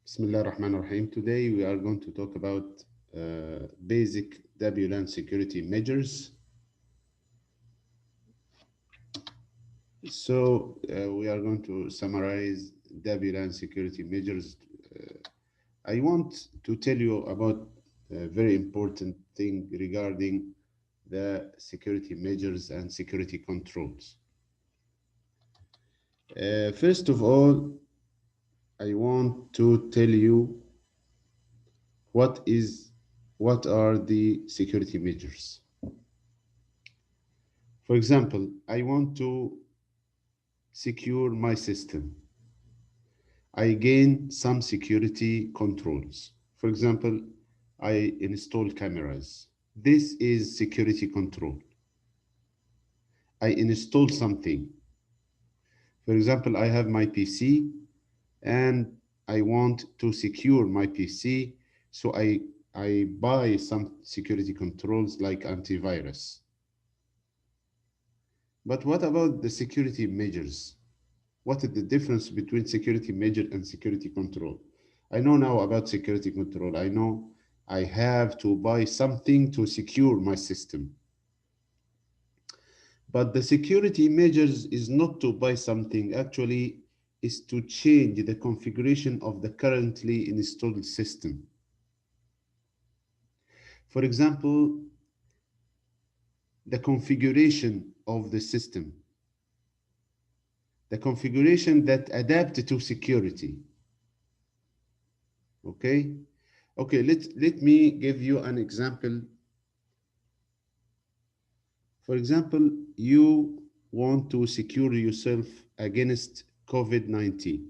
Bismillah ar-Rahman ar-Rahim. Today we are going to talk about basic WLAN security measures. We are going to summarize WLAN security measures. I want to tell you about a very important thing regarding the security measures and security controls. First of all, I want to tell you what what are the security measures. For example, I want to secure my system. I gain some security controls. For example, I install cameras. This is security control. I install something. For example, I have my PC and I want to secure my PC, so I buy some security controls like antivirus. But what about the security measures? What is the difference between security measure and security control? I know now about security control. I know I have to buy something to secure my system. But the security measures is not to buy something, actually is to change the configuration of the currently installed system. For example, the configuration of the system, the configuration that adapted to security. Okay? Okay, let me give you an example. For example, you want to secure yourself against COVID-19.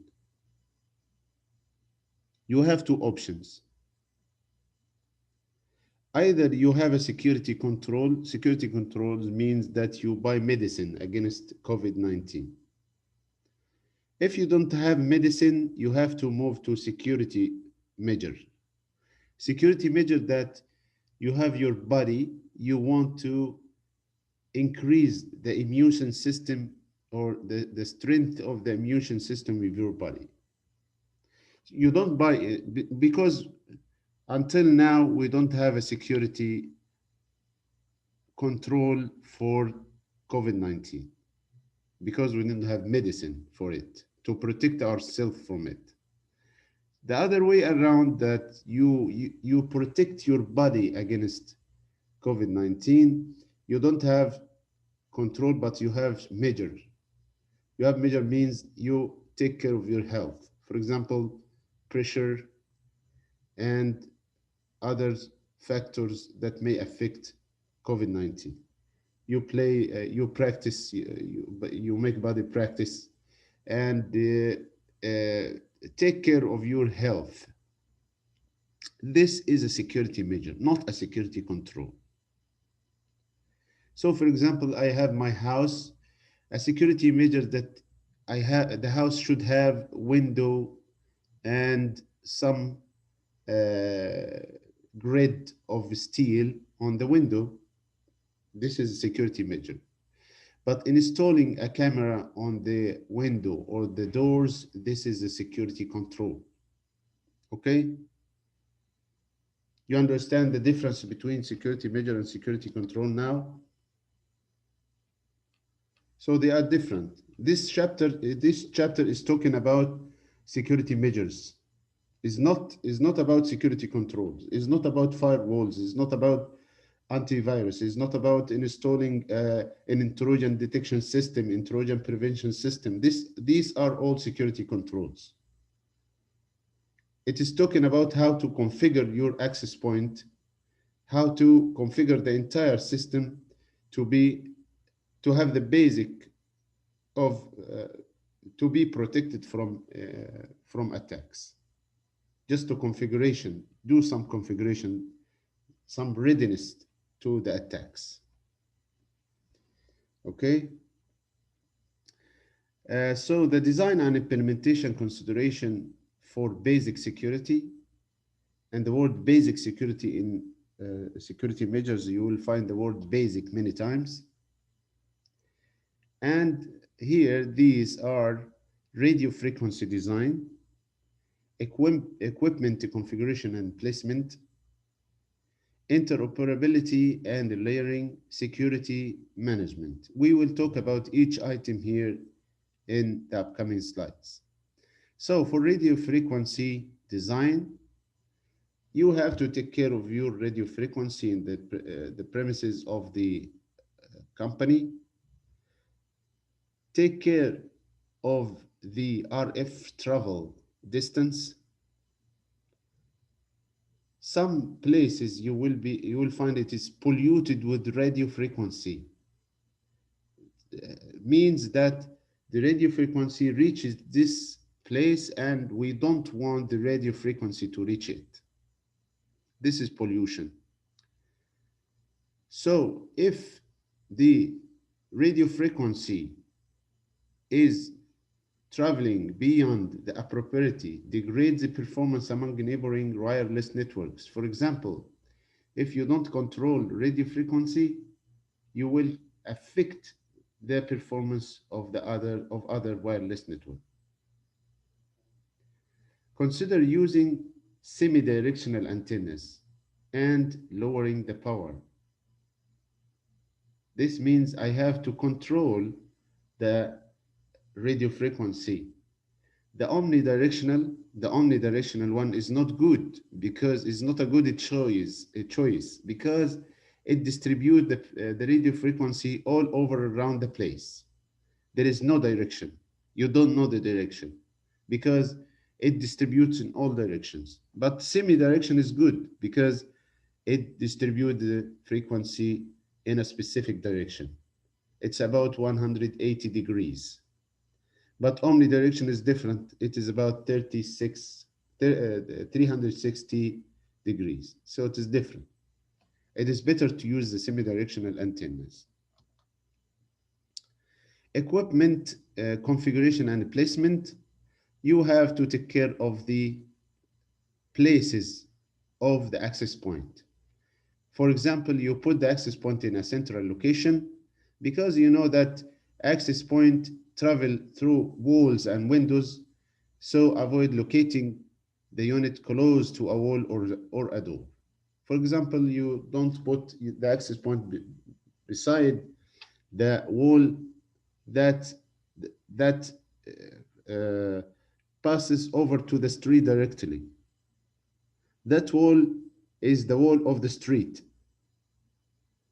You have two options. Either you have a security control. Security controls means that you buy medicine against COVID-19. If you don't have medicine, you have to move to security measure. Security measure that you have your body, you want to increase the immune system or the strength of the immune system with your body. You don't buy it because until now we don't have a security control for COVID-19 because we didn't have medicine for it to protect ourselves from it. The other way around, that you protect your body against COVID-19, you don't have control, but you have measure. You have measure means you take care of your health. For example, pressure and other factors that may affect COVID-19. You practice, you make body practice and take care of your health. This is a security measure, not a security control. So for example, I have my house, a security measure that I have, the house should have window and some grid of steel on the window. This is a security measure. But installing a camera on the window or the doors, this is a security control. Okay? You understand the difference between security measure and security control now? So they are different. This chapter is talking about security measures. Is not about security controls. It's not about firewalls. It's not about antivirus. It's not about installing an intrusion detection system, intrusion prevention system. These are all security controls. It is talking about how to configure your access point, how to configure the entire system to have the basic of to be protected from attacks. Just to configuration, do some configuration, some readiness to the attacks. Okay. So the design and implementation consideration for basic security, and the word basic security in security measures, you will find the word basic many times. And here, these are radio frequency design, equipment configuration and placement, interoperability and layering, security management. We will talk about each item here in the upcoming slides. So for radio frequency design, you have to take care of your radio frequency in the premises of the company. Take care of the RF travel distance. Some places you will find it is polluted with radio frequency. Means that the radio frequency reaches this place and we don't want the radio frequency to reach it. This is pollution. So if the radio frequency is traveling beyond the appropriate, degrades the performance among neighboring wireless networks. For example, if you don't control radio frequency, you will affect the performance of other wireless network. Consider using semi-directional antennas and lowering the power. This means I have to control the radio frequency. The omnidirectional one is not good because it's not a good choice because it distributes the radio frequency all over around the place. There is no direction. You don't know the direction because it distributes in all directions. But semi-direction is good because it distributes the frequency in a specific direction. It's about 180 degrees. But omnidirection is different. It is about 360 degrees. So it is different. It is better to use the semi-directional antennas. Equipment configuration and placement. You have to take care of the places of the access point. For example, you put the access point in a central location because you know that access point travel through walls and windows, so avoid locating the unit close to a wall or a door. For example, you don't put the access point beside the wall that passes over to the street directly. That wall is the wall of the street.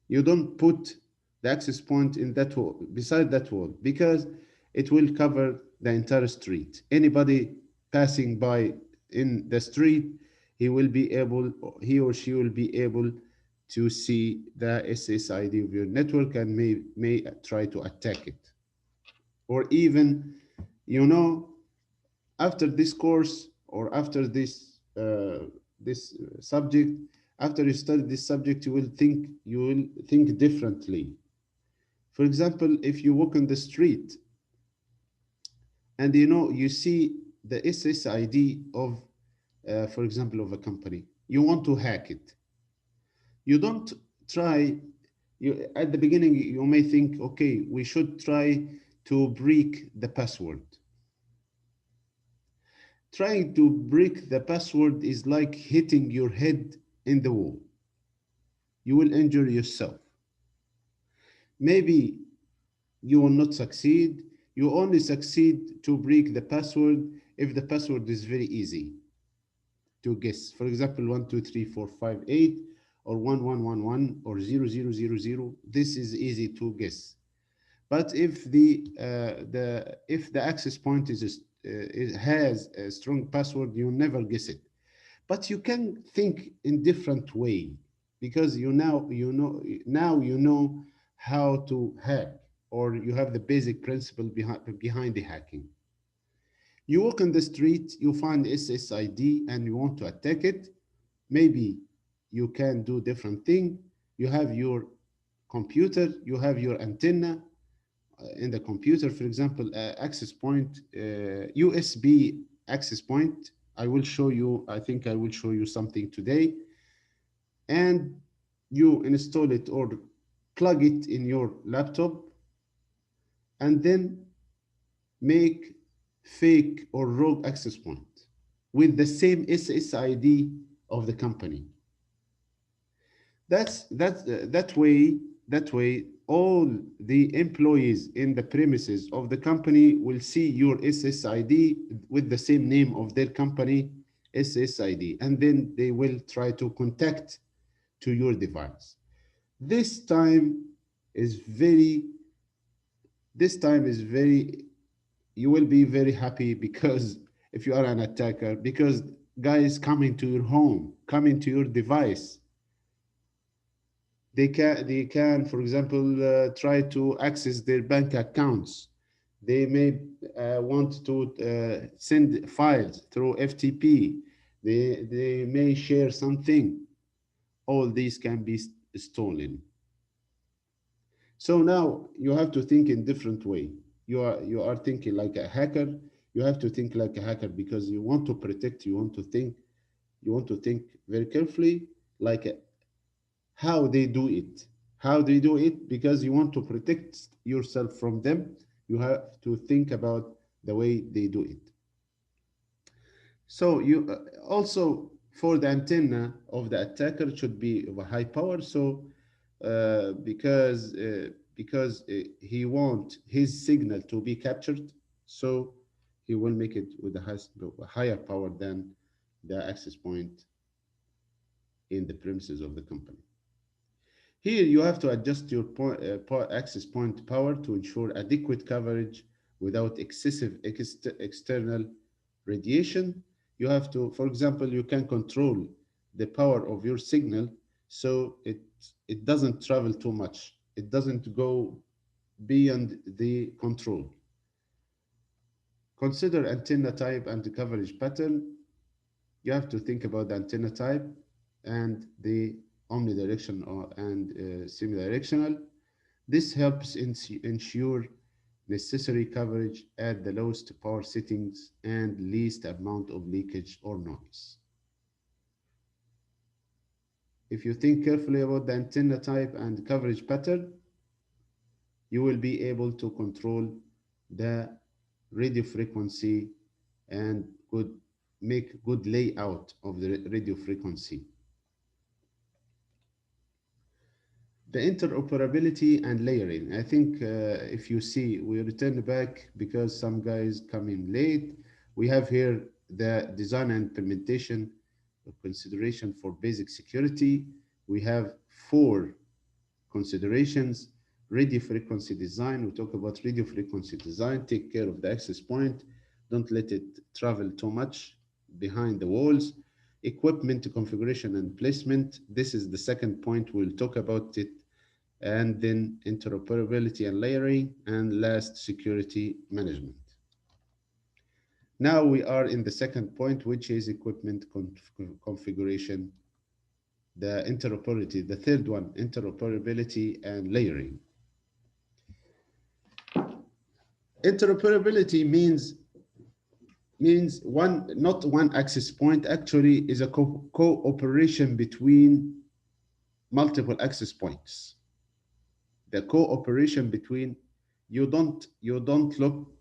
You don't put the access point in that wall, beside that wall, because it will cover the entire street. Anybody passing by in the street, he or she will be able to see the SSID of your network and may try to attack it. Or even, after this course or after this subject, after you study this subject, you will think differently. For example, if you walk on the street and you see the SSID of, for example, of a company, you want to hack it. You don't try. At the beginning, you may think, okay, we should try to break the password. Trying to break the password is like hitting your head in the wall. You will injure yourself. Maybe you will not succeed. You only succeed to break the password if the password is very easy to guess. For example, 12345 or 1111 or 0000. This is easy to guess. But if the access point has a strong password, you never guess it. But you can think in different way because now you know how to hack, or you have the basic principle behind the hacking. You walk on the street, you find SSID and you want to attack it. Maybe you can do different thing. You have your computer, you have your antenna in the computer, for example, access point, USB access point. I think I will show you something today. And you install it or plug it in your laptop and then make fake or rogue access point. with the same SSID of the company. That way all the employees in the premises of the company will see your SSID with the same name of their company SSID, and then they will try to contact to your device. This time is very, this time is very, you will be very happy because if you are an attacker, because guys coming to your home, coming to your device, they can, for example, try to access their bank accounts. They may want to send files through FTP. They may share something. All these can be stolen. So now you have to think in different way. You are thinking like a hacker. You have to think like a hacker because you want to protect. You want to think very carefully, like how they do it. How they do it, because you want to protect yourself from them. You have to think about the way they do it. So you also, for the antenna of the attacker should be of a high power. So because he want his signal to be captured, so he will make it with a higher power than the access point in the premises of the company. Here you have to adjust your access point power to ensure adequate coverage without excessive external radiation. You have to, for example, you can control the power of your signal so it doesn't travel too much. It doesn't go beyond the control. Consider antenna type and the coverage pattern. You have to think about the antenna type and the omnidirectional and semi-directional. This helps ensure necessary coverage at the lowest power settings and least amount of leakage or noise. If you think carefully about the antenna type and coverage pattern, you will be able to control the radio frequency and make good layout of the radio frequency. The interoperability and layering. I think if you see, we return back because some guys come in late. We have here the design and implementation consideration for basic security. We have 4 considerations. Radio frequency design. We talk about radio frequency design. Take care of the access point. Don't let it travel too much behind the walls. Equipment configuration and placement. This is the second point. We'll talk about it. And then interoperability and layering, and last, security management. Now we are in the second point, which is equipment configuration, the interoperability, the third one, interoperability and layering. Interoperability means one, not one access point, actually is a cooperation between multiple access points. The cooperation between, you don't look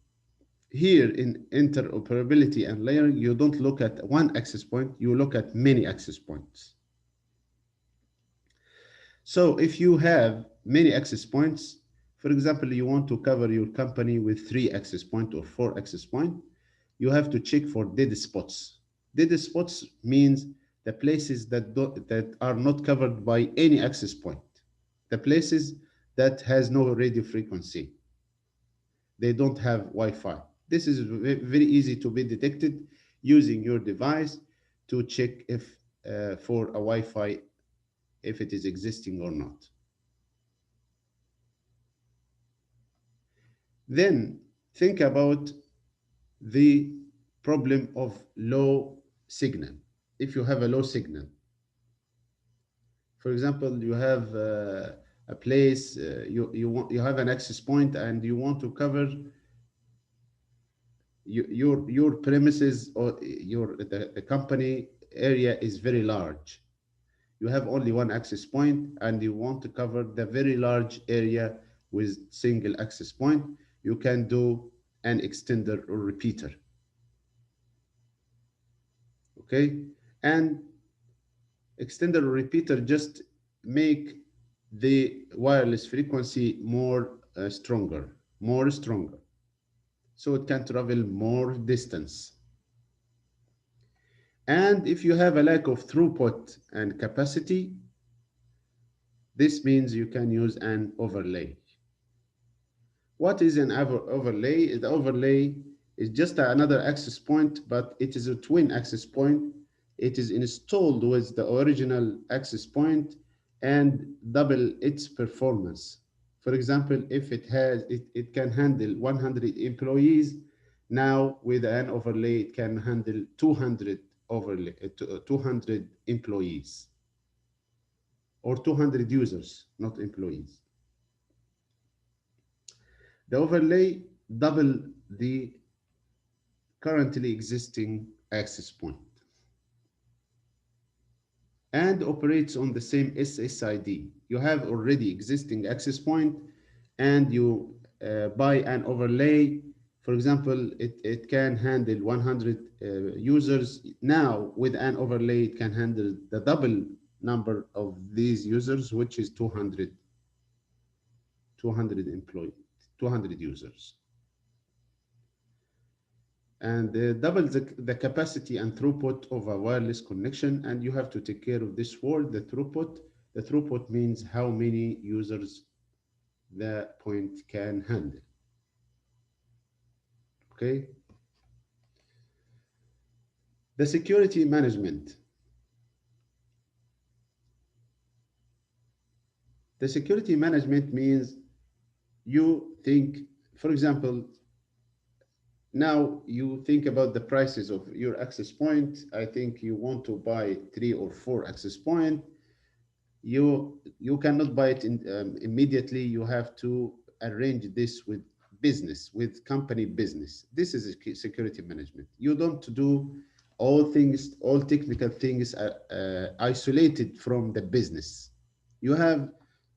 here in interoperability and layering, you don't look at one access point, you look at many access points. So if you have many access points, for example, you want to cover your company with 3 access point or 4 access point, you have to check for dead spots. Dead spots means the places that are not covered by any access point, the places that has no radio frequency. They don't have Wi-Fi. This is very easy to be detected using your device to check if for a Wi-Fi, if it is existing or not. Then think about the problem of low signal. If you have a low signal, for example, you have a place, you have an access point and you want to cover your premises, or the company area is very large. You have only one access point and you want to cover the very large area with single access point. You can do an extender or repeater. okay? And extender or repeater just make the wireless frequency more stronger, so it can travel more distance. And if you have a lack of throughput and capacity, this means you can use an overlay. What is an overlay? The overlay is just another access point, but it is a twin access point. It is installed with the original access point and double its performance. For example, if it can handle 100 employees, now with an overlay, it can handle 200 employees or 200 users, not employees. The overlay double the currently existing access point and operates on the same SSID. You have already existing access point and you buy an overlay. For example, it can handle 100 users. Now with an overlay, it can handle the double number of these users, which is 200 employees, 200 users. And double the capacity and throughput of a wireless connection, and you have to take care of this word, the throughput. The throughput means how many users the point can handle. Okay. The security management. The security management means you think, for example, now you think about the prices of your access point. I think you want to buy 3 or 4 access point. You cannot buy it immediately. You have to arrange this with company business. This is security management. You don't do all technical things isolated from the business. You have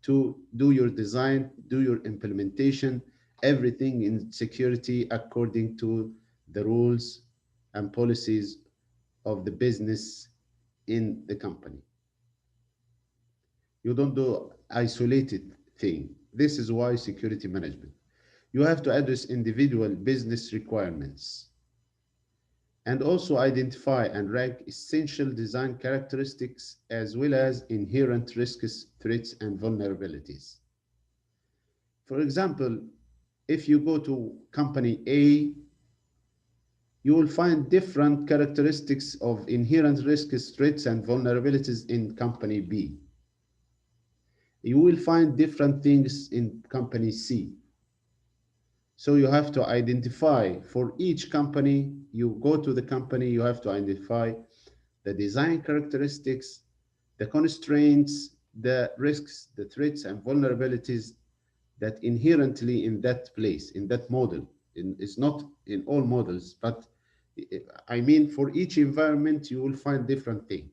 to do your design, do your implementation, everything in security according to the rules and policies of the business in the company. You don't do isolated thing. This is why security management. You have to address individual business requirements and also identify and rank essential design characteristics as well as inherent risks, threats, and vulnerabilities. For example, if you go to company A, you will find different characteristics of inherent risks, threats, and vulnerabilities in company B. You will find different things in company C. So you have to identify for each company, you go to the company, you have to identify the design characteristics, the constraints, the risks, the threats, and vulnerabilities that inherently in that place, in that model. It's not in all models, but I mean, for each environment, you will find different things.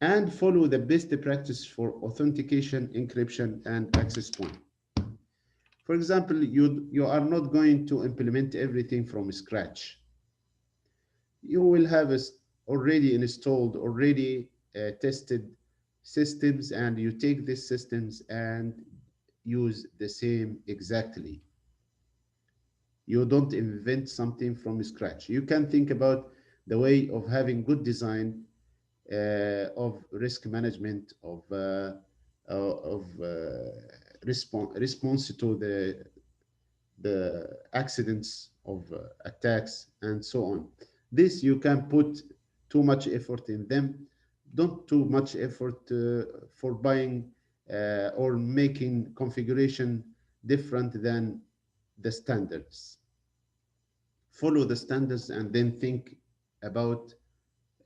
And follow the best practice for authentication, encryption, and access point. For example, you are not going to implement everything from scratch. You will have already installed, already tested systems, and you take these systems and use the same exactly. You don't invent something from scratch. You can think about the way of having good design of risk management, of response to the accidents of attacks and so on. This you can put too much effort in them, don't too much effort for buying or making configuration different than the standards. Follow the standards and then think about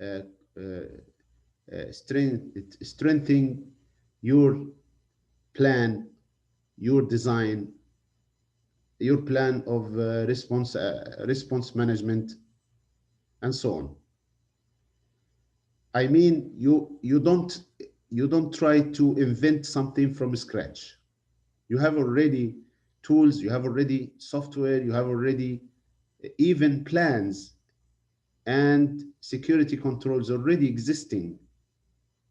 uh, uh, strengthening your plan, your design, your plan of response management, and so on. I mean, you don't try to invent something from scratch. You have already tools, you have already software, you have already even plans and security controls already existing.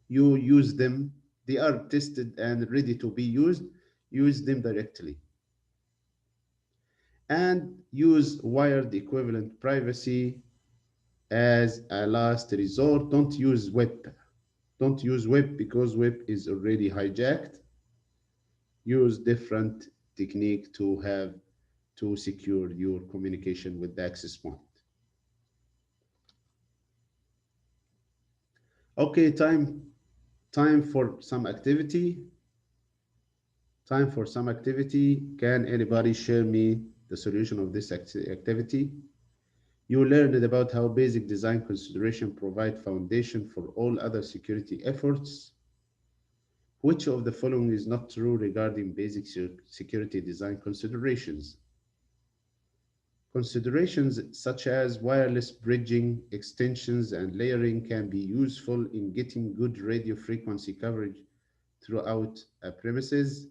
You use them, they are tested and ready to be used, use them directly. And use wired equivalent privacy as a last resort. Don't use web. Don't use web because web is already hijacked. Use different technique to have to secure your communication with the access point. Okay, time for some activity. Time for some activity. Can anybody share me the solution of this activity? You learned about how basic design consideration provide foundation for all other security efforts. Which of the following is not true regarding basic security design considerations? Considerations such as wireless bridging, extensions, and layering can be useful in getting good radio frequency coverage throughout a premises,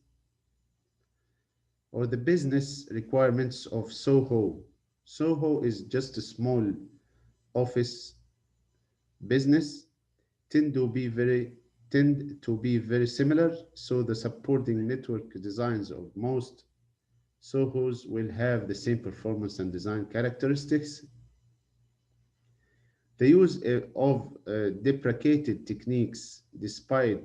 or the business requirements of SOHO. SOHO is just a small office business tend to be very similar, so the supporting network designs of most SOHOs will have the same performance and design characteristics. The use of deprecated techniques, despite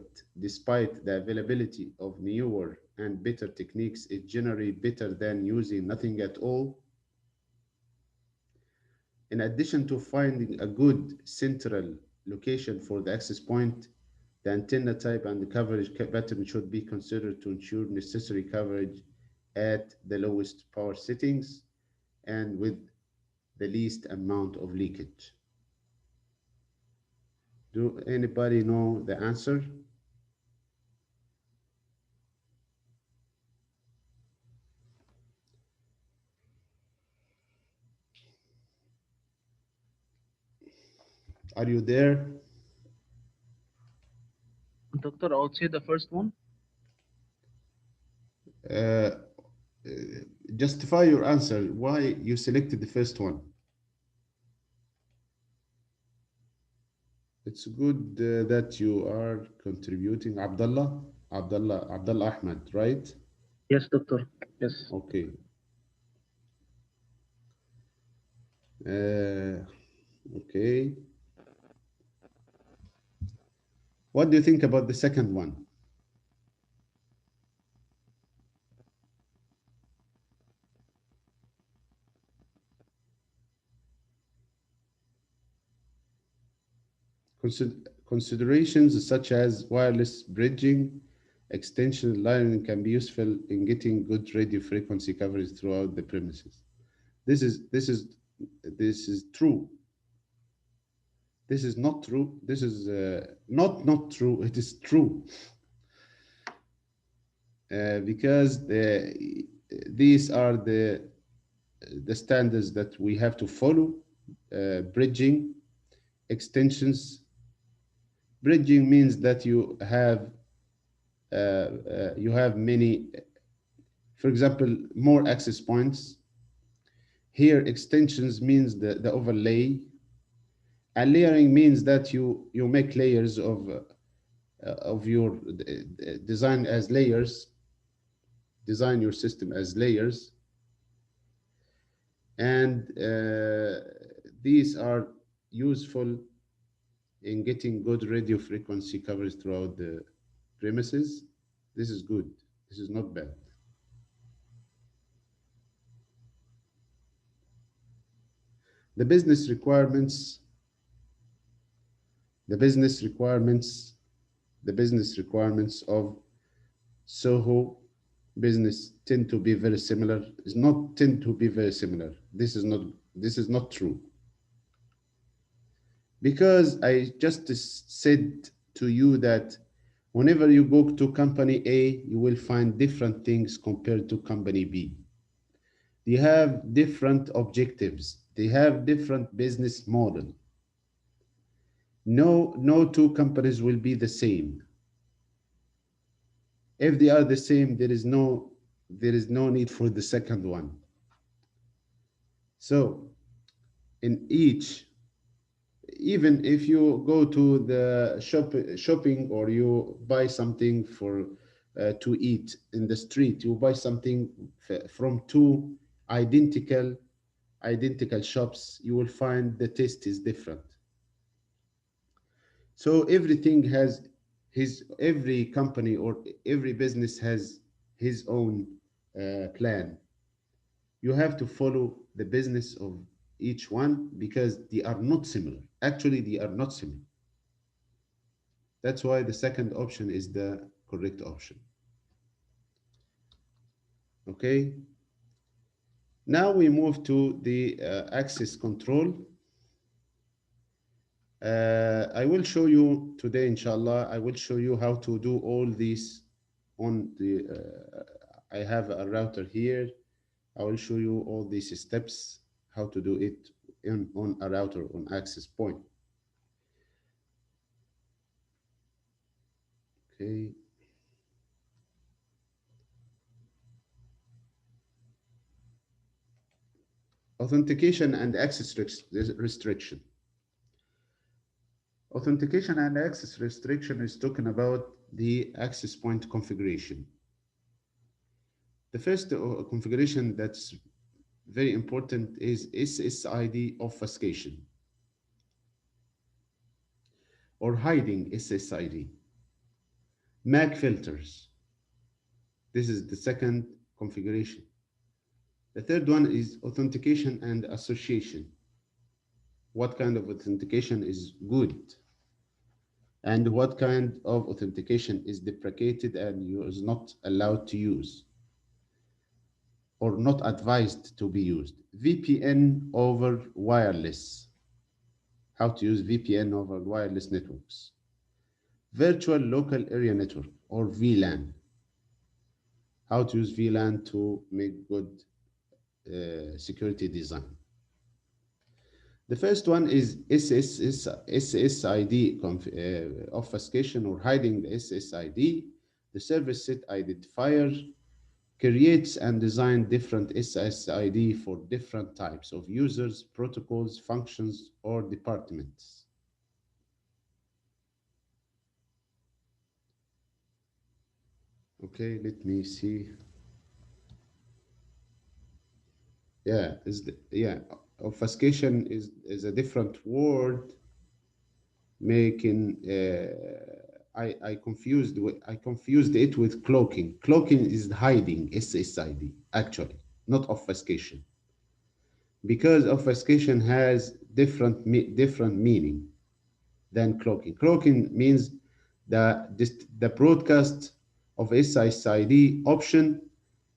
the availability of newer and better techniques, is generally better than using nothing at all. In addition to finding a good central location for the access point, the antenna type and the coverage pattern should be considered to ensure necessary coverage at the lowest power settings and with the least amount of leakage. Do anybody know the answer? Are you there? Doctor, I would say the first one. Uh, uh, Justify your answer. Why you selected the first one? It's good that you are contributing. Abdullah Ahmed, right? Yes, doctor. Yes. Okay. Uh, okay. What do you think about the second one? Considerations such as wireless bridging, extension layering can be useful in getting good radio frequency coverage throughout the premises. This is this is this is true. This is not true. This is not true. It is true because these are the standards that we have to follow. Bridging, extensions. Bridging means that you have many, for example, more access points. Here, extensions means the overlay, and layering means that you make layers of your design as layers, design your system as layers, and these are useful in getting good radio frequency coverage throughout the premises. This is good. This is not bad. The business requirements, the business requirements, the business requirements of SOHO business tend to be very similar. It's not tend to be very similar. This is not true. Because I just said to you that whenever you go to company A, you will find different things compared to company B. They have different objectives. They have different business model. No two companies will be the same. If they are the same, there is no need for the second one. So in each even if you go to the shopping, or you buy something for to eat in the street, you buy something from two identical identical shops, you will find the taste is different. So everything has every company or every business has his own plan. You have to follow the business of each one because they are not similar. Actually, they are not similar. That's why the second option is the correct option. Okay. Now we move to the access control. I will show you today, inshallah, I will show you how to do all these on the, I have a router here. I will show you all these steps, how to do it on a router on access point. Okay. Authentication and access restriction. Authentication and access restriction is talking about the access point configuration. The first configuration that's very important is SSID obfuscation or hiding SSID. MAC filters. This is the second configuration. The third one is authentication and association. What kind of authentication is good? And what kind of authentication is deprecated and you is not allowed to use or not advised to be used? VPN over wireless. How to use VPN over wireless networks. Virtual local area network or VLAN. How to use VLAN to make good security design. The first one is SSID obfuscation or hiding the SSID. The service set identifier creates and designs different SSID for different types of users, protocols, functions, or departments. Okay, let me see. Yeah, obfuscation is a different word, making I confused it with cloaking. Cloaking is hiding SSID actually, not obfuscation, because obfuscation has different meaning than cloaking. Cloaking means the broadcast of SSID option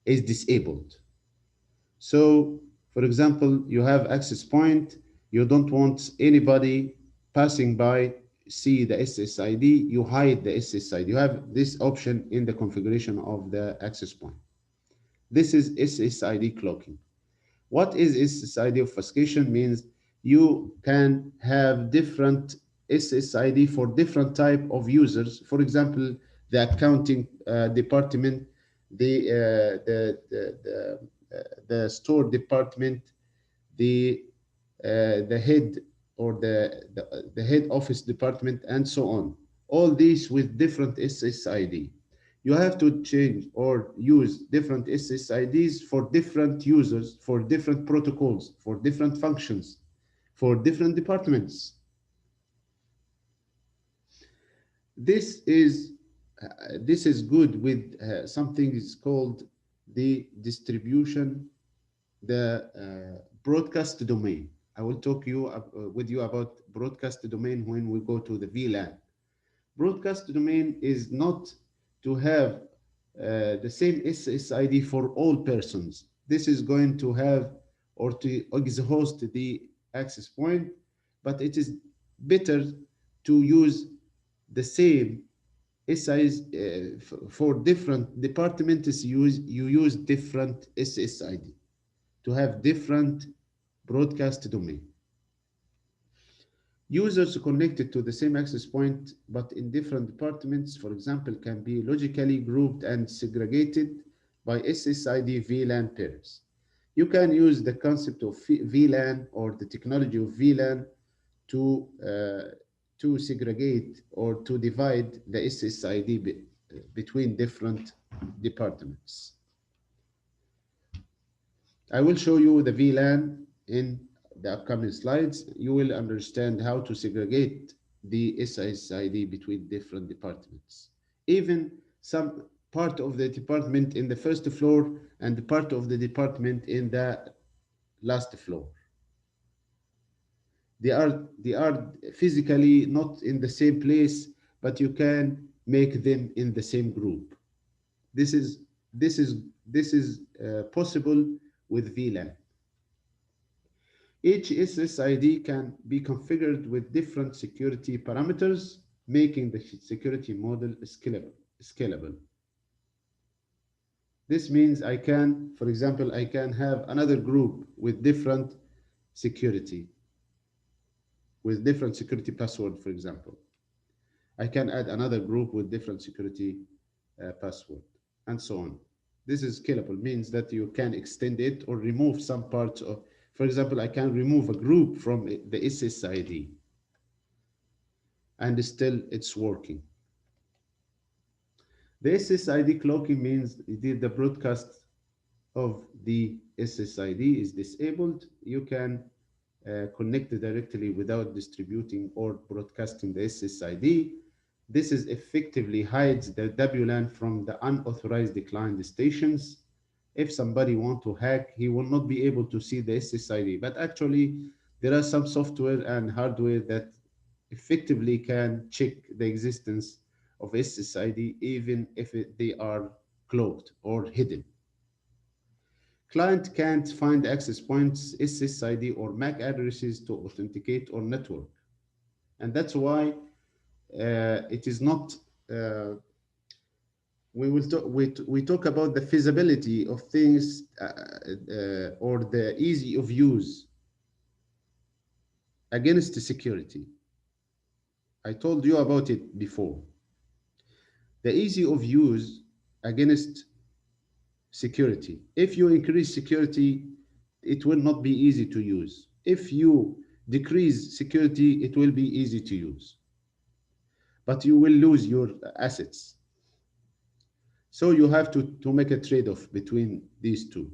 is disabled. So, for example, you have access point, you don't want anybody passing by see the SSID, you hide the SSID. You have this option in the configuration of the access point. This is SSID cloaking. What is SSID obfuscation? Means you can have different SSID for different type of users. For example, the accounting department, the store department, the head or the head office department, and so on. All these with different SSID. You have to change or use different SSIDs for different users, for different protocols, for different functions, for different departments. This is good with something is called the distribution, the broadcast domain. I will talk with you about broadcast domain when we go to the VLAN. Broadcast domain is not to have the same SSID for all persons. This is going to have or to exhaust the access point, but it is better to use the same SIs for different departments. You use different SSID to have different broadcast domain. Users connected to the same access point but in different departments, for example, can be logically grouped and segregated by SSID VLAN pairs. You can use the concept of VLAN or the technology of VLAN to segregate or to divide the SSID between different departments. I will show you the VLAN in the upcoming slides. You will understand how to segregate the SSID between different departments. Even some part of the department in the first floor and part of the department in the last floor. They are physically not in the same place, but you can make them in the same group. This is possible with VLAN. Each SSID can be configured with different security parameters, making the security model scalable. This means I can, for example, I can have another group with different security, password, for example. I can add another group with different security password, and so on. This is scalable, means that you can extend it or remove some parts of, for example, I can remove a group from the SSID and still it's working. The SSID cloaking means the broadcast of the SSID is disabled. You can connect directly without distributing or broadcasting the SSID. This is effectively hides the WLAN from the unauthorized client stations. If somebody wants to hack, he will not be able to see the SSID. But actually, there are some software and hardware that effectively can check the existence of SSID even if they are cloaked or hidden. Client can't find access points, SSID, or MAC addresses to authenticate or network. And that's why it is not, we talk about the feasibility of things or the easy of use against the security. I told you about it before. The easy of use against security. If you increase security, it will not be easy to use. If you decrease security, it will be easy to use. But you will lose your assets. So you have to make a trade-off between these two.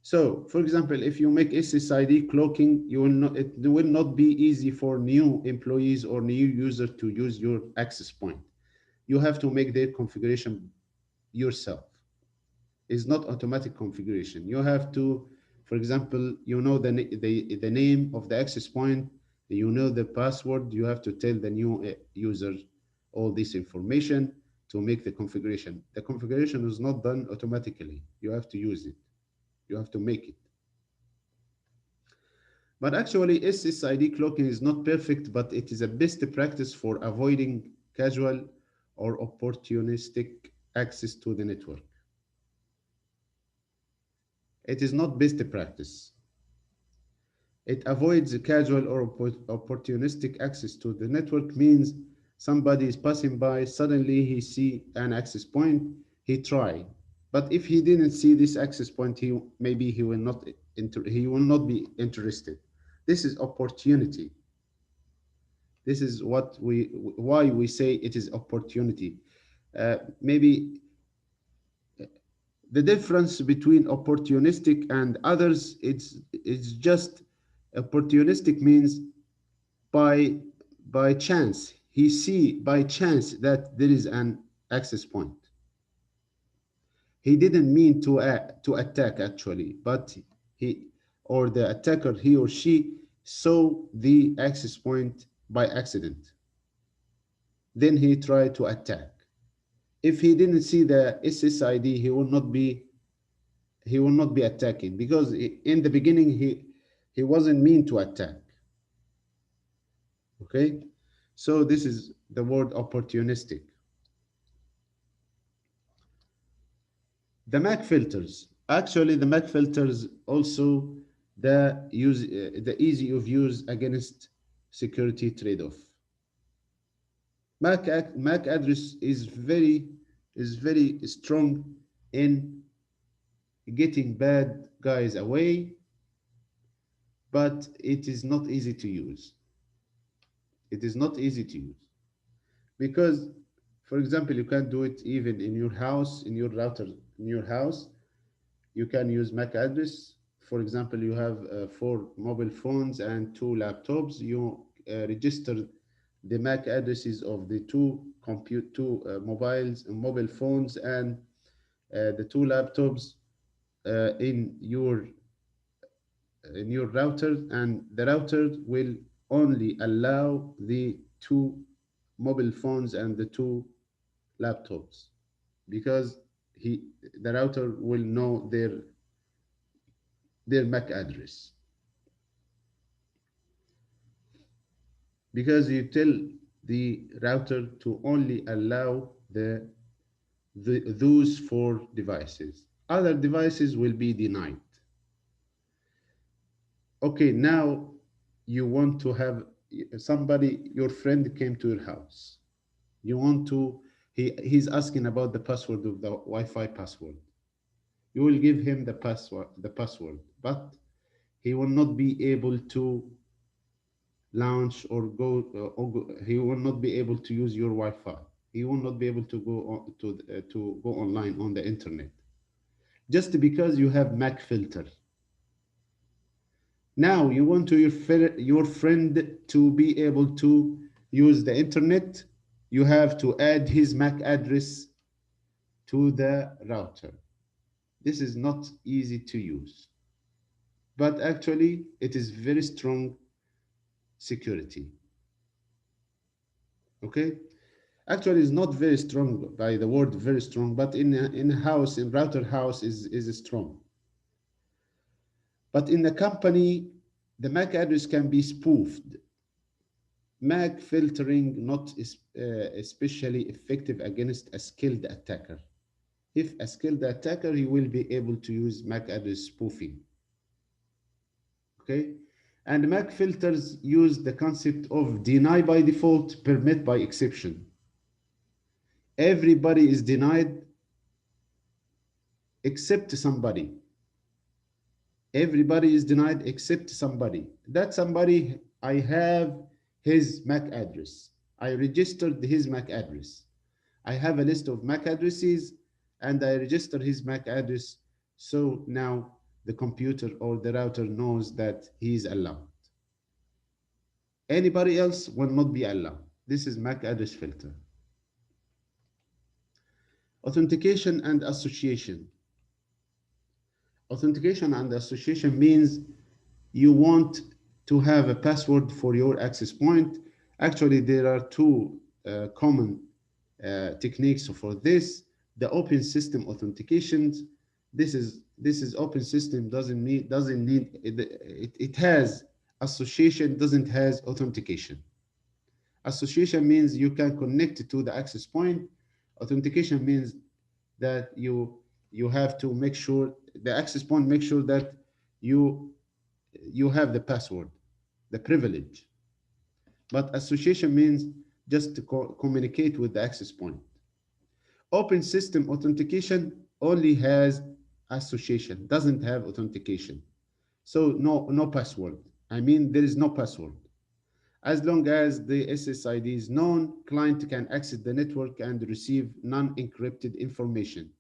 So, for example, if you make SSID cloaking, it will not be easy for new employees or new users to use your access point. You have to make their configuration yourself. It's not automatic configuration. You have to, for example, you know the name of the access point, you know the password, you have to tell the new user all this information to make the configuration. The configuration is not done automatically. You have to use it. You have to make it. But actually, SSID cloaking is not perfect, but it is a best practice for avoiding casual or opportunistic access to the network. It is not best practice. It avoids casual or opportunistic access to the network, means somebody is passing by, suddenly he see an access point, he try. But if he didn't see this access point, maybe he will not be interested. This is opportunity. This is why we say it is opportunity. Maybe the difference between opportunistic and others, it's just opportunistic means by chance. He see by chance that there is an access point. He didn't mean to attack actually, but the attacker, he or she saw the access point by accident. Then he tried to attack. If he didn't see the SSID, he will not be attacking, because in the beginning he wasn't mean to attack. Okay, so this is the word opportunistic. The MAC filters. Actually, the MAC filters also the easy of use against security trade-off. MAC address is very strong in getting bad guys away, but it is not easy to use. It is not easy to use because, for example, you can do it even in your house, in your router, in your house. You can use MAC address. For example, you have four mobile phones and two laptops. You register the MAC addresses of the two mobile phones, and the two laptops in your router, and the router will only allow the two mobile phones and the two laptops, because he the router will know their MAC address, because you tell the router to only allow those four devices. Other devices will be denied. Okay, now you want to have somebody, your friend came to your house. You want to, he's asking about the password of the Wi-Fi password. You will give him the password, but he will not be able to launch he will not be able to use your Wi-Fi. He will not be able to go to go online on the internet, just because you have MAC filter. Now you want to your friend to be able to use the internet. You have to add his MAC address to the router. This is not easy to use, but actually it is very strong security. Okay, actually it's not very strong by the word very strong, but in house, in router house is strong. But in the company, the MAC address can be spoofed. MAC filtering not especially effective against a skilled attacker. If a skilled attacker, he will be able to use MAC address spoofing. Okay, and MAC filters use the concept of deny by default, permit by exception. Everybody is denied except somebody. Everybody is denied except somebody. That somebody, I have his MAC address. I registered his MAC address. I have a list of MAC addresses and I register his MAC address. So now the computer or the router knows that he is allowed. Anybody else will not be allowed. This is MAC address filter. Authentication and association. Authentication and association means you want to have a password for your access point. Actually, there are two common techniques for this. The open system authentications. This is open system, doesn't need it has association, doesn't has authentication. Association means you can connect it to the access point. Authentication means that you have to make sure the access point make sure that you you have the password, the privilege. But association means just to communicate with the access point. Open system authentication only has association, doesn't have authentication. So no password. I mean, there is no password. As long as the SSID is known, client can access the network and receive non-encrypted information.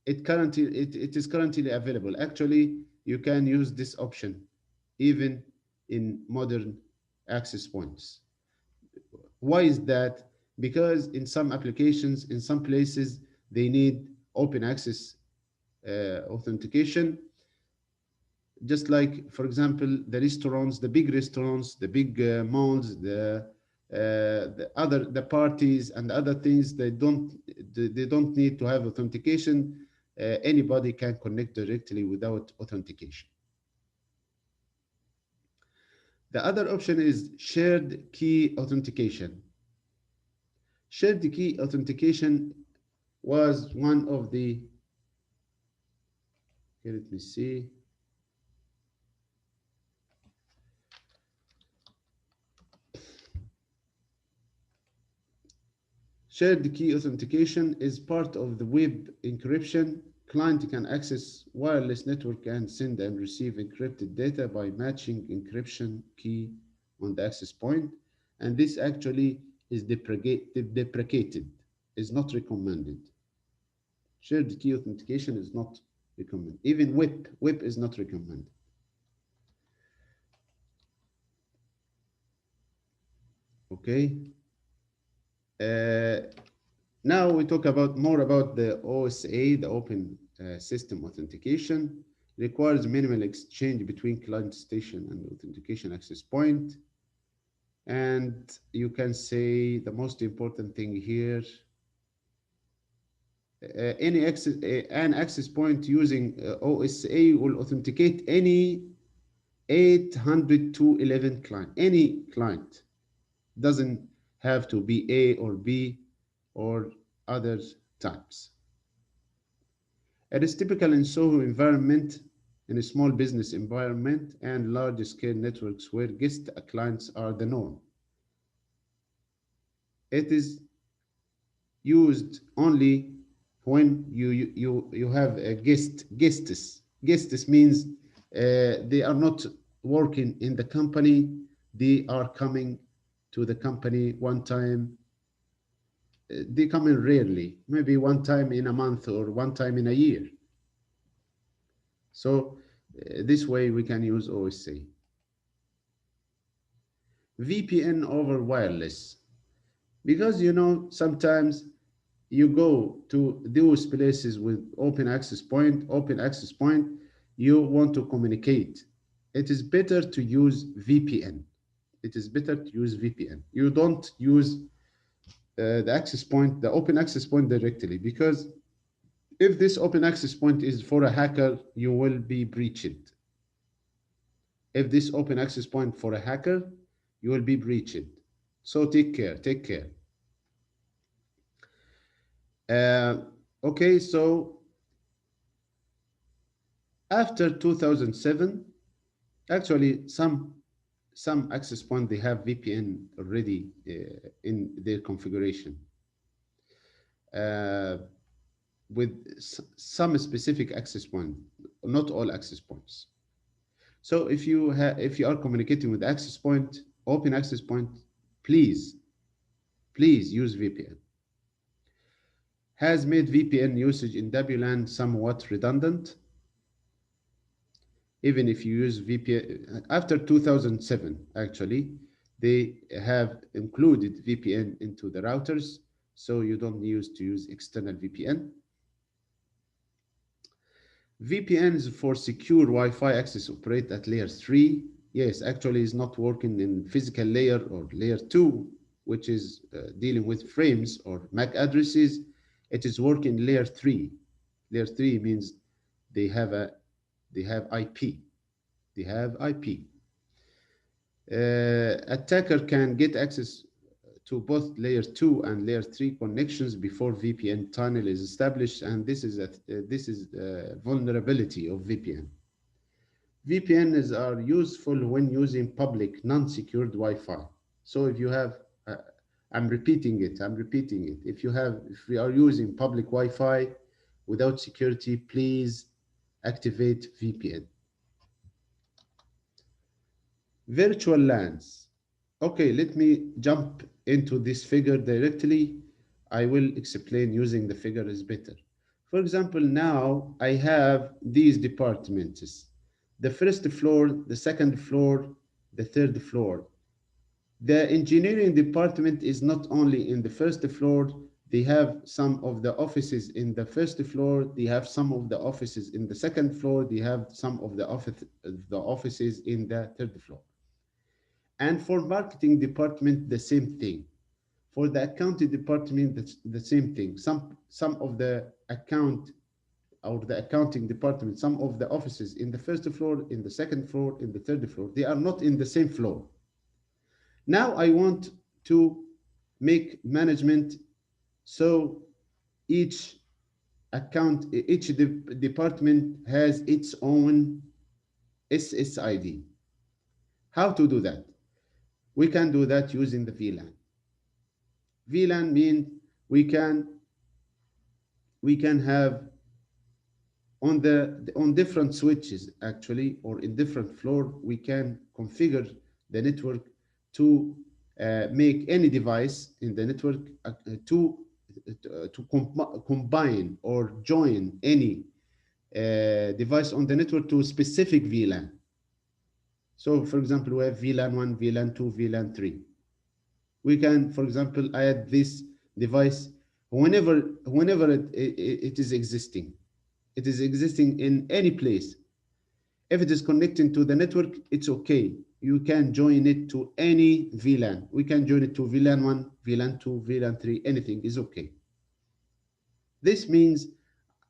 It is currently available. Actually, you can use this option even in modern access points. Why is that? Because in some applications, in some places, they need open access authentication. Just like, for example, the restaurants, the big restaurants, the big malls, the parties and other things, they don't need to have authentication. Anybody can connect directly without authentication. The other option is shared key authentication. Shared key authentication was one of the, here, let me see. Shared key authentication is part of the web encryption. Client can access wireless network and send and receive encrypted data by matching encryption key on the access point. and this actually is deprecated, is not recommended. Shared key authentication is not recommended. Even WIP is not recommended. Okay. Uh, Now we talk about more about the OSA, the Open System Authentication. Requires minimal exchange between client station and authentication access point. And you can say the most important thing here, an access point using OSA will authenticate any 802.11 client, any client. Doesn't have to be A or B or other types. It is typical in Soho environment, in a small business environment, and large-scale networks where guest clients are the norm. It is used only when you have a guests. Guests means they are not working in the company. They are coming to the company one time. They come in rarely, maybe one time in a month or one time in a year. So this way we can use OSA. VPN over wireless. Because sometimes you go to those places with open access point, you want to communicate. It is better to use VPN. It is better to use VPN. You don't use the access point, the open access point directly, because if this open access point is for a hacker, you will be breached. If this open access point for a hacker, you will be breached. So take care, take care. Okay, so after 2007, actually some access point they have VPN already in their configuration uh, with some specific access point, not all access points. So if you are communicating with access point, open access point, please use VPN. Has made VPN usage in WLAN somewhat redundant. Even if you use VPN after 2007, actually, they have included VPN into the routers, so you don't need to use external VPN. VPNs for secure Wi-Fi access operate at layer 3. Yes, actually is not working in physical layer or layer 2, which is dealing with frames or MAC addresses. It is working layer 3. Layer 3 means they have IP. They have IP. Attacker can get access to both layer 2 and layer 3 connections before VPN tunnel is established, and this is a vulnerability of VPN. VPNs are useful when using public non-secured Wi-Fi. So if you have, I'm repeating it. If we are using public Wi-Fi without security, please activate VPN. Virtual LANs. Okay, let me jump into this figure directly. I will explain using the figure is better. For example, now I have these departments. The first floor, the second floor, the third floor. The engineering department is not only in the first floor, they have some of the offices in the first floor, they have some of the offices in the second floor, they have some of the offices in the third floor. And for marketing department, the same thing. For the accounting department, that's the same thing. Some of the account or the accounting department, some of the offices in the first floor, in the second floor, in the third floor, they are not in the same floor. Now I want to make management so each department has its own SSID. How to do that? We can do that using the VLAN. VLAN means we can have on different switches actually, or in different floor, we can configure the network to make any device in the network to combine or join any device on the network to a specific VLAN. So for example, we have VLAN 1, VLAN 2, VLAN 3. We can, for example, add this device whenever it is existing. It is existing in any place. If it is connecting to the network, it's okay. You can join it to any VLAN. We can join it to VLAN 1, VLAN 2, VLAN 3, anything is okay. This means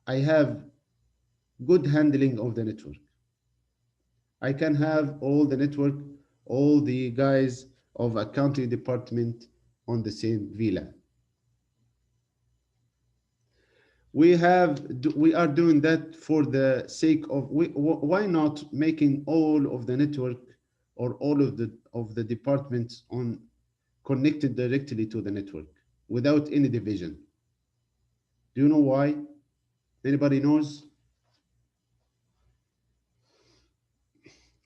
I have good handling of the network. I can have all the network, all the guys of accounting department on the same VLAN. We are doing that for the sake of why not making all of the network or all of the departments on connected directly to the network without any division. Do you know why? Anybody knows?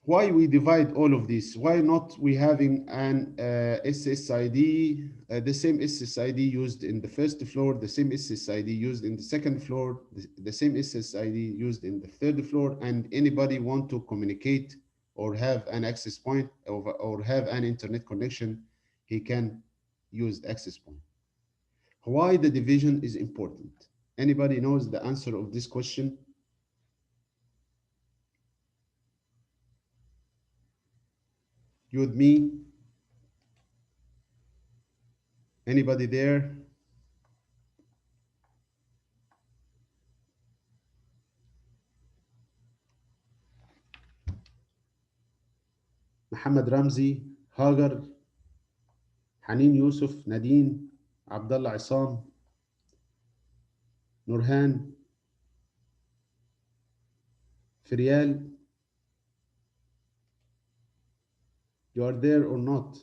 Why we divide all of this? Why not we having an SSID, the same SSID used in the first floor, the same SSID used in the second floor, the same SSID used in the third floor, and anybody want to communicate or have an access point or have an internet connection, he can use the access point. Why the division is important? Anybody knows the answer of this question? You with me? Anybody there? محمد رمزي، هاجر، حنين يوسف، نادين، عبد الله عصام، نورهان، فريال. You are there or not?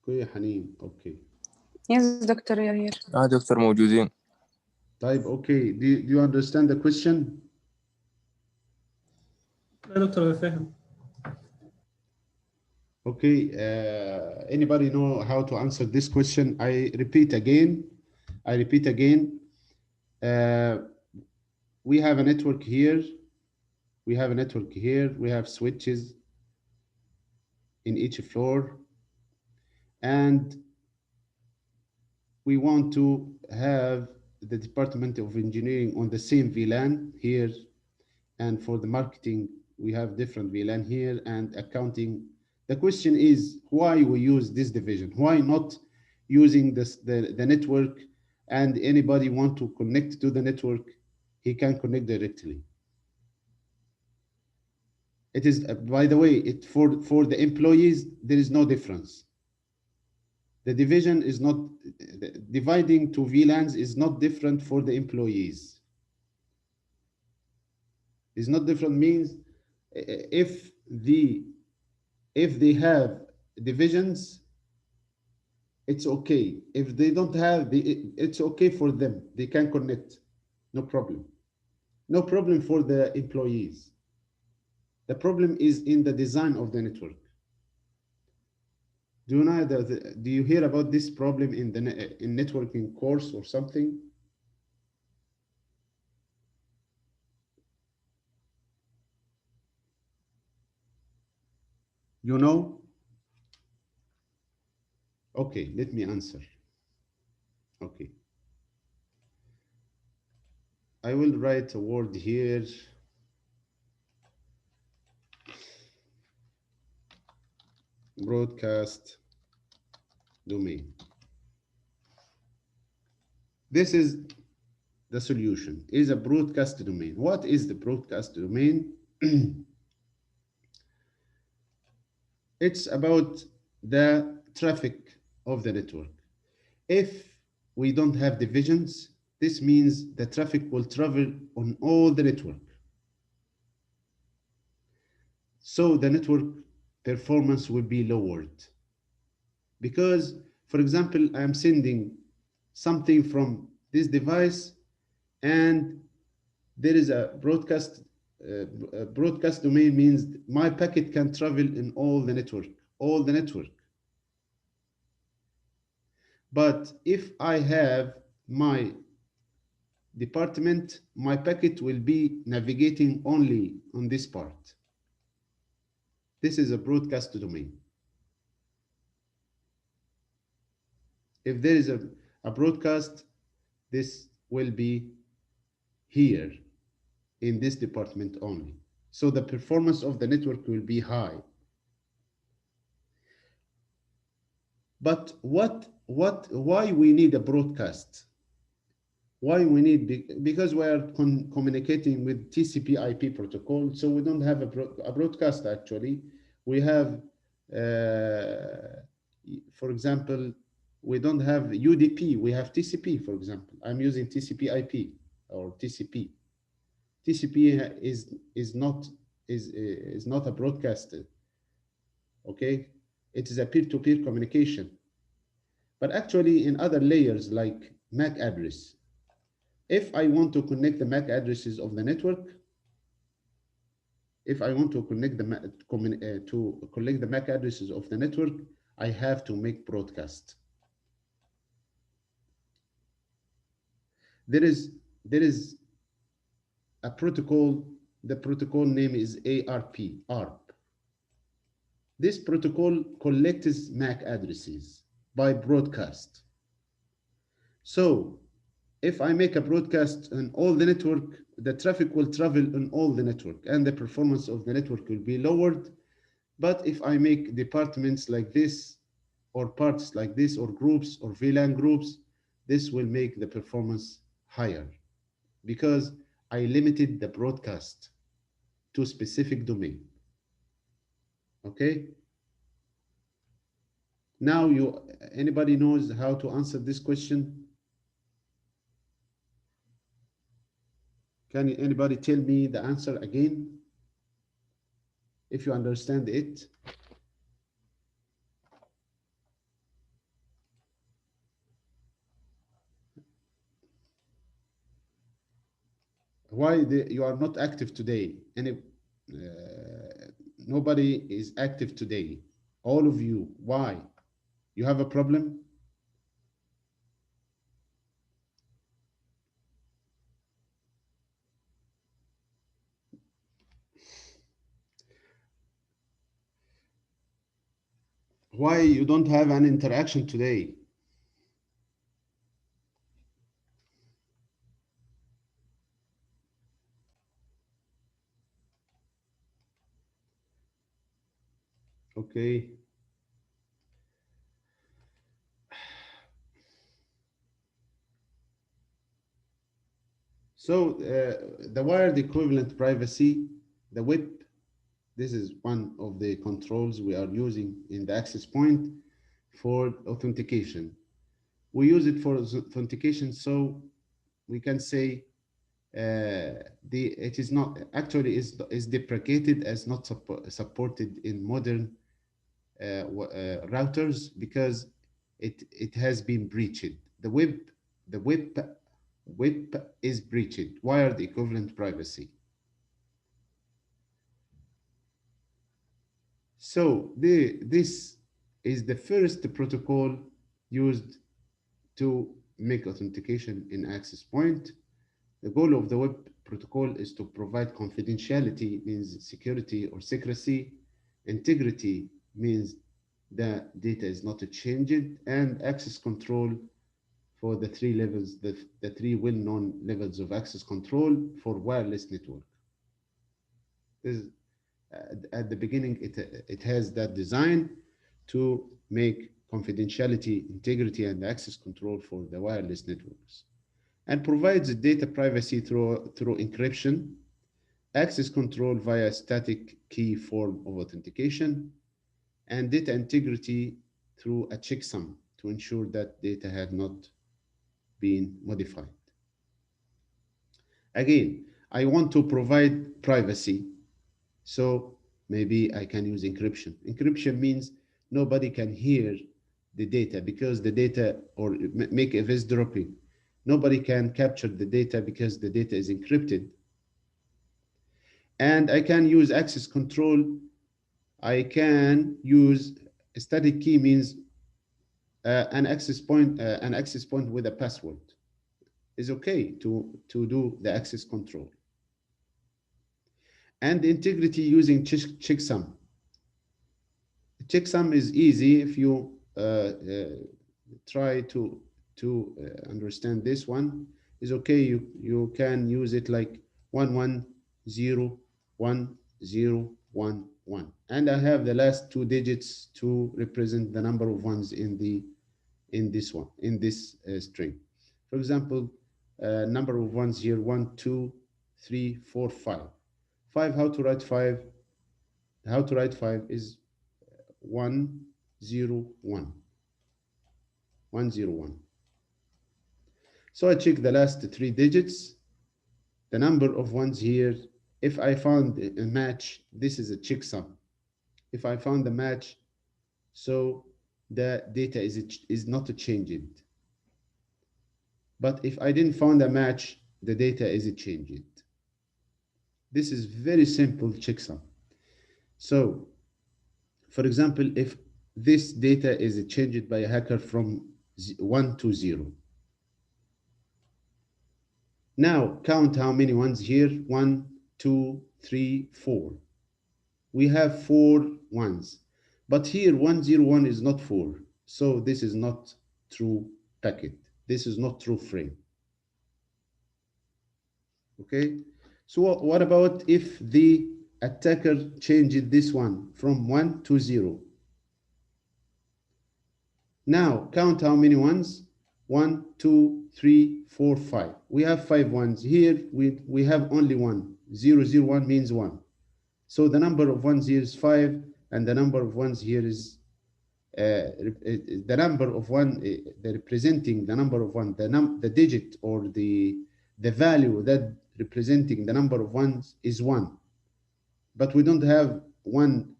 اوكي حنين اوكي. Yes, doctor, you're here. دكتور موجودين. طيب اوكي. Do you understand the question? يا دكتور أنا فاهم. Okay. Anybody know how to answer this question? I repeat again. We have a network here. We have switches in each floor, and we want to have the Department of Engineering on the same VLAN here, and for the marketing we have different VLAN here, and accounting. The question is why we use this division? Why not using the network, and anybody want to connect to the network, he can connect directly. It is, by the way, for the employees, there is no difference. The division is not, dividing to VLANs is not different for the employees. It's not different means if they have divisions, it's okay. If they don't have, it's okay for them. They can connect, no problem. No problem for the employees. The problem is in the design of the network. Do you know do you hear about this problem in the networking course or something? You know? Okay, let me answer. Okay. I will write a word here. Broadcast domain. This is the solution, is a broadcast domain. What is the broadcast domain? It's about the traffic of the network. If we don't have divisions, this means the traffic will travel on all the network. So the network performance will be lowered. Because, for example, I'm sending something from this device and there is a broadcast broadcast domain means my packet can travel in all the network. But if I have my department, my packet will be navigating only on this part. This is a broadcast domain. If there is a broadcast, this will be here in this department only. So the performance of the network will be high. But why we need a broadcast? Why we need, because we are communicating with TCP IP protocol, so we don't have a broadcast actually. We have, for example, we don't have UDP, we have TCP, for example. I'm using TCP IP or TCP. TCP is not a broadcast, okay? It is a peer-to-peer communication. But actually in other layers like MAC address, if I want to connect the MAC addresses of the network, if I want to connect collect the MAC addresses of the network, I have to make broadcast. There is a protocol, the protocol name is ARP. This protocol collects MAC addresses by broadcast. So if I make a broadcast on all the network, the traffic will travel on all the network and the performance of the network will be lowered. But if I make departments like this, or parts like this, or groups, or VLAN groups, this will make the performance higher because I limited the broadcast to a specific domain. Okay? Now anybody knows how to answer this question? Can anybody tell me the answer again? If you understand it. Why you are not active today? Nobody is active today. All of you, why? You have a problem? Why you don't have an interaction today? Okay. So the wired equivalent privacy, the WEP, this is one of the controls we are using in the access point for authentication. We use it for authentication, so we can say it is not actually is deprecated as not supported in modern routers because it has been breached. The WEP is breached, wired equivalent privacy. So this is the first protocol used to make authentication in access point. The goal of the WEP protocol is to provide confidentiality, means security or secrecy. Integrity means the data is not changed, and access control for the three levels, the three well-known levels of access control for wireless network. This, at the beginning, it has that design to make confidentiality, integrity, and access control for the wireless networks, and provides data privacy through encryption, access control via static key form of authentication, and data integrity through a checksum to ensure that data had not been modified. Again, I want to provide privacy, so maybe I can use encryption. Encryption means nobody can hear the data because the data, or make a eavesdropping. Nobody can capture the data because the data is encrypted. And I can use access control. I can use a static key, means an access point with a password is okay to do the access control. And integrity using checksum. Checksum is easy if you try to understand this one. Is okay. You can use it like 1101011, and I have the last 2 digits to represent the number of ones in this string. For example, number of ones here: 1 2 3 4 5. 5, how to write 5? How to write 5 is 101. 101. So I check the last 3 digits, the number of ones here. If I found a match, this is a checksum. If I found a match, so the data is not changed. But if I didn't find a match, the data is changed. This is very simple checksum. So, for example, if this data is changed by a hacker from 1 to 0. Now count how many ones here. 1 2 3 4. We have 4 ones, but here 101 is not 4, so this is not true packet. This is not true frame. Okay, so what about if the attacker changed this one from 1 to 0? Now count how many ones. 1 2 3 4 5. We have 5 ones here. We have only 1. 001 means 1. So the number of ones here is 5, and the number of ones here is the number of one, representing the number of one, the digit or the value that representing the number of ones is 1. But we don't have one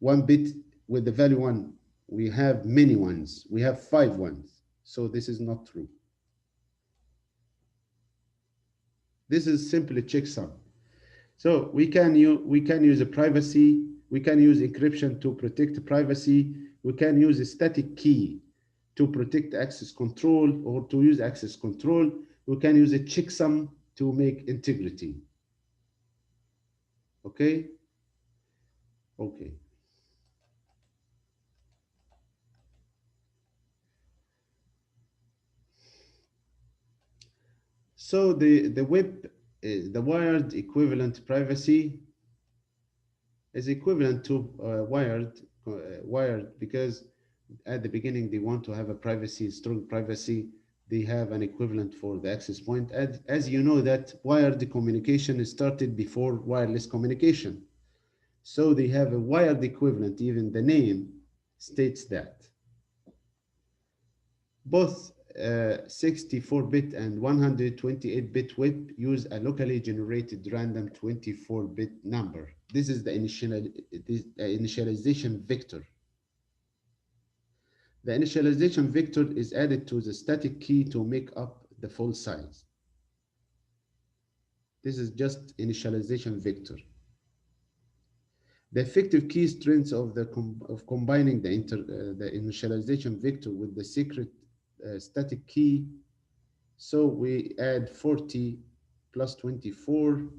bit with the value 1. We have many ones. We have 5 ones. So this is not true. This is simply checksum. So we can use a privacy. We can use encryption to protect privacy. We can use a static key to protect access control, or to use access control. We can use a checksum to make integrity. Okay. Okay. So the web, the wired equivalent privacy is equivalent to wired, because at the beginning they want to have a privacy, strong privacy. They have an equivalent for the access point. As you know that wired communication started before wireless communication. So they have a wired equivalent. Even the name states that. Both 64-bit and 128-bit web use a locally generated random 24-bit number. This is the initialization vector. The initialization vector is added to the static key to make up the full size. This is just initialization vector. The effective key strength of combining the initialization vector with the secret static key. So we add 40 plus 24.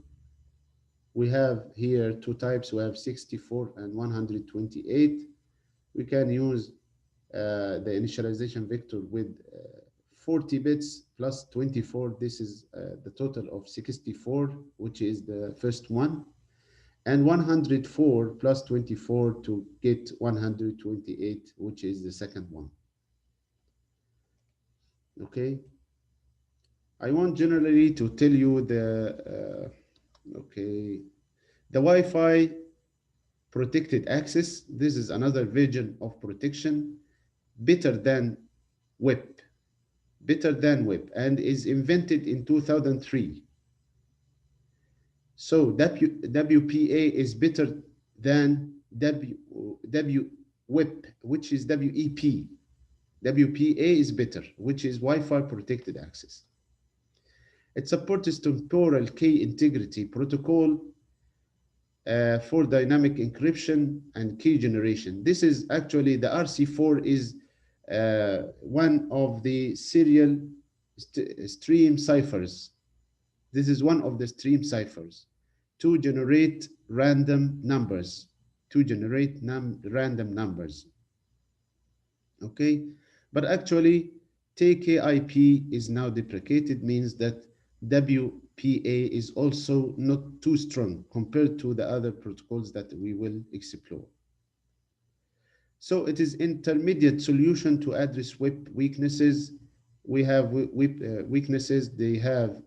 We have here 2 types. We have 64 and 128. We can use the initialization vector with 40 bits plus 24. This is the total of 64, which is the first one, and 104 plus 24 to get 128, which is the second one. Okay, I want generally to tell you the the Wi-Fi protected access. This is another version of protection, better than web, and is invented in 2003. So WPA is better than WEP, which is WEP. WPA is better, which is Wi-Fi protected access. It supports temporal key integrity protocol for dynamic encryption and key generation. This is actually the RC4 is one of the serial stream ciphers. This is one of the stream ciphers to generate random numbers, random numbers. Okay, but actually TKIP is now deprecated, means that WPA is also not too strong compared to the other protocols that we will explore. So it is intermediate solution to address WIP weaknesses. We have WIP weaknesses. They have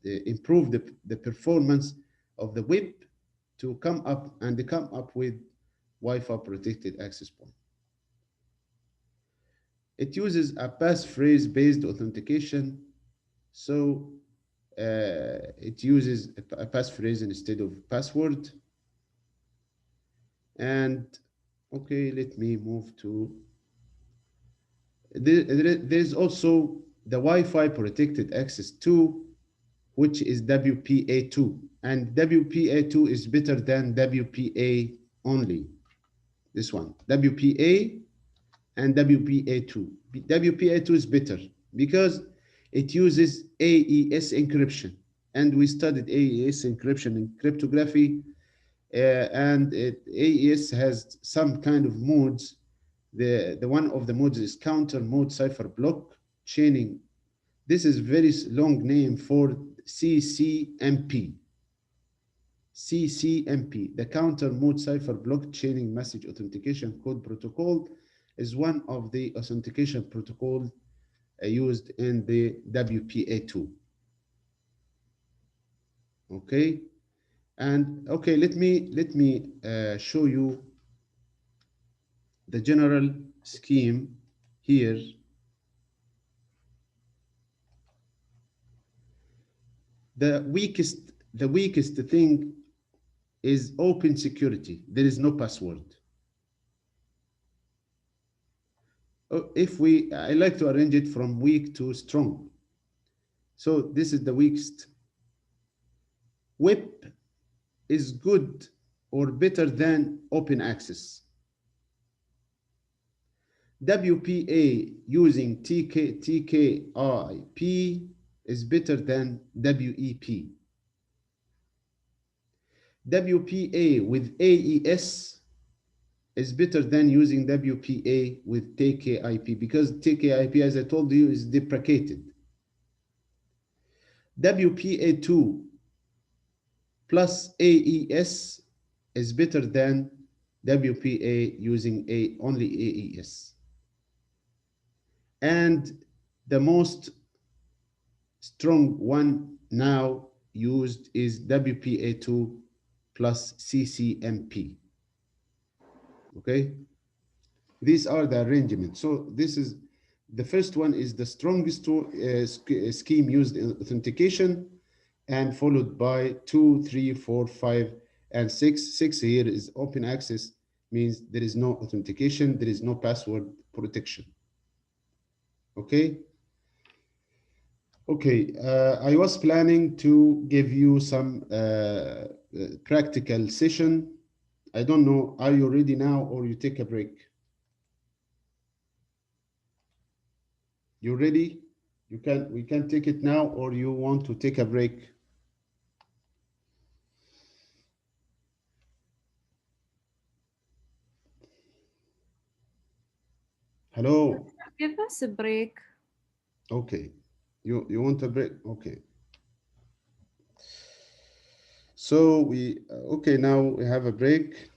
improved the performance of the WIP to come up with Wi-Fi protected access point. It uses a passphrase based authentication, so it uses a passphrase instead of password. And okay, let me move to there's also the Wi-Fi protected access 2, which is WPA2, and WPA2 is better than WPA only. This one, WPA and WPA2. WPA2 is better because it uses AES encryption, and we studied AES encryption in cryptography, and AES has some kind of modes. The one of the modes is counter mode cipher block chaining. This is very long name for CCMP. CCMP, the counter mode cipher block chaining message authentication code protocol, is one of the authentication protocols used in the WPA2. Okay, and okay, let me show you the general scheme here. The weakest thing is open security. There is no password. I like to arrange it from weak to strong. So this is the weakest. WIP is good or better than open access. WPA using TKIP is better than WEP. WPA with AES is better than using WPA with TKIP, because TKIP, as I told you, is deprecated. WPA2 plus AES is better than WPA using only AES. And the most strong one now used is WPA2 plus CCMP. Okay, these are the arrangements. So this is the first one, is the strongest scheme used in authentication, and followed by 2, 3, 4, 5, and 6. 6 here is open access, means there is no authentication, there is no password protection. Okay. Okay, I was planning to give you some practical session. I don't know, are you ready now or you take a break? You ready? We can take it now, or you want to take a break? Hello? Give us a break. Okay, you want a break? Okay. So okay, now we have a break.